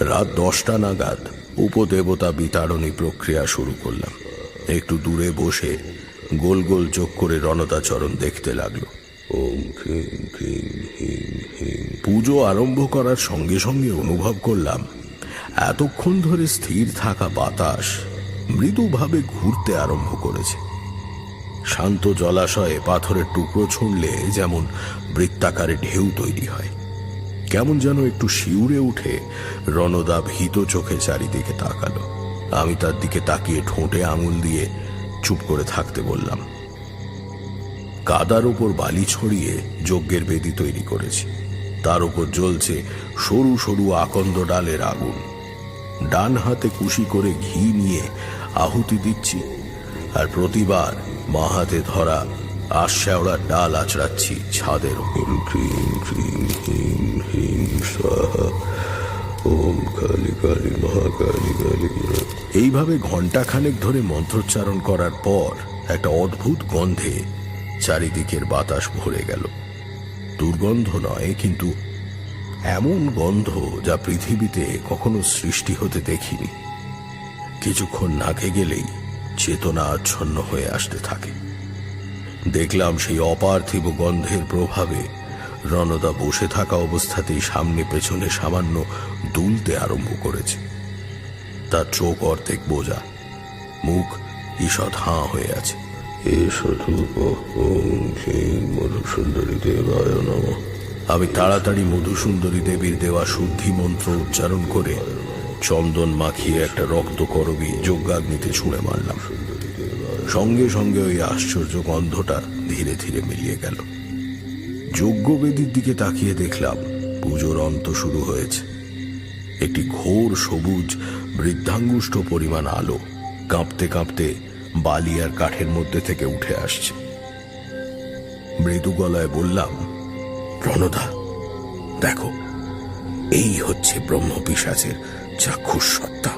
রাত 10টা নাগাদ উপদেবতা বিতাড়নী প্রক্রিয়া শুরু করলাম। একটু দূরে বসে গোল গোল চোখ করে রণতাচরণ দেখতে লাগলো। পুজো আরম্ভ করার সঙ্গে সঙ্গে অনুভব করলাম এতক্ষণ ধরে স্থির থাকা বাতাস মৃদুভাবে ঘুরতে আরম্ভ করেছে। শান্ত জলাশয়ে পাথরের টুকরো ছুঁড়লে যেমন বৃত্তাকারে ঢেউ তৈরি হয়, কেমন যেন একটু শিউরে উঠে রণদা ভীত চোখে চারিদিকে তাকালো। আমি তার দিকে তাকিয়ে ঠোঁটে আঙুল দিয়ে চুপ করে থাকতে বললাম। কাদার উপর বালি ছড়িয়ে যজ্ঞের বেদি তৈরি করেছি। তার উপর জ্বলছে সরু সরু আকন্দ ডালের আগুন। ডান হাতে কুশি করে ঘি নিয়ে আহুতি দিচ্ছি, আর প্রতিবার মা হাতে ধরা আশ্যাওড়ার ডাল আঁচড়াচ্ছি ছাদের উপর। এইভাবে ঘণ্টাখানেক ধরে মন্ত্রোচ্চারণ করার পর একটা অদ্ভুত গন্ধে চারিদিকের বাতাস ভরে গেল। দুর্গন্ধ নয়, কিন্তু এমন গন্ধ যা পৃথিবীতে কখনো সৃষ্টি হতে দেখিনি। কিছুক্ষণ নাকে গেলেই চেতনা আচ্ছন্ন হয়ে আসতে থাকে। দেখলাম সেই অপার্থিব গন্ধের প্রভাবে রণদা বসে থাকা অবস্থাতেই সামনে পেছনে সামান্য দুলতে আরম্ভ করেছে। তার চোখ অর্ধেক বোঝা, মুখ ঈষৎ হাঁ হয়ে আছে। আমি তাড়াতাড়ি মধুসুন্দরী দেবীর দেওয়া শুদ্ধি মন্ত্র উচ্চারণ করে চন্দন মাখিয়ে একটা রক্ত করবী যজ্ঞাগ্নিতে ছুঁড়ে মারলাম। সঙ্গে সঙ্গে ওই আশ্চর্য গন্ধটা ধীরে ধীরে মিলিয়ে গেল। যজ্ঞবেদীর দিকে তাকিয়ে দেখলাম পুজোর অন্ত শুরু হয়েছে। একটি ঘোর সবুজ বৃদ্ধাঙ্গুষ্ঠ পরিমাণ আলো কাঁপতে কাঁপতে বালি আর কাঠের মধ্যে থেকে উঠে আসছে। মৃদু গলায় বললাম, রণদা দেখো, এই হচ্ছে ব্রহ্মপিশাচের চাক্ষুষ সত্তা।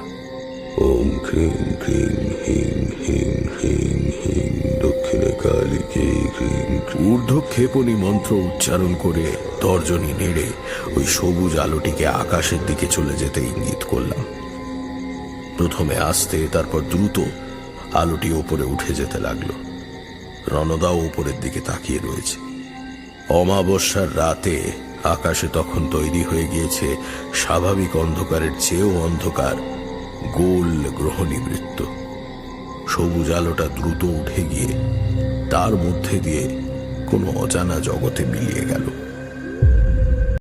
ওম ক্রিং ক্রিং হিং হিং হিং হিং দক্ষিণে কালী ক্রিং। ঊর্ধ্বক্ষেপণী মন্ত্র উচ্চারণ করে তর্জনী নেড়ে ওই সবুজ আলোটিকে আকাশের দিকে চলে যেতে ইঙ্গিত করলাম। প্রথমে আস্তে, তারপর দ্রুত আলোটি ওপরে উঠে যেতে লাগলো। রণদাও উপরের দিকে তাকিয়ে রয়েছে। অমাবস্যার রাতে আকাশে তখন তৈরি হয়ে গিয়েছে স্বাভাবিক অন্ধকারের চেয়েও অন্ধকার গোল গ্রহণী বৃত্ত। সবুজ আলোটা দ্রুত উঠে গিয়ে তার মধ্যে দিয়ে কোনো অজানা জগতে মিলিয়ে গেল।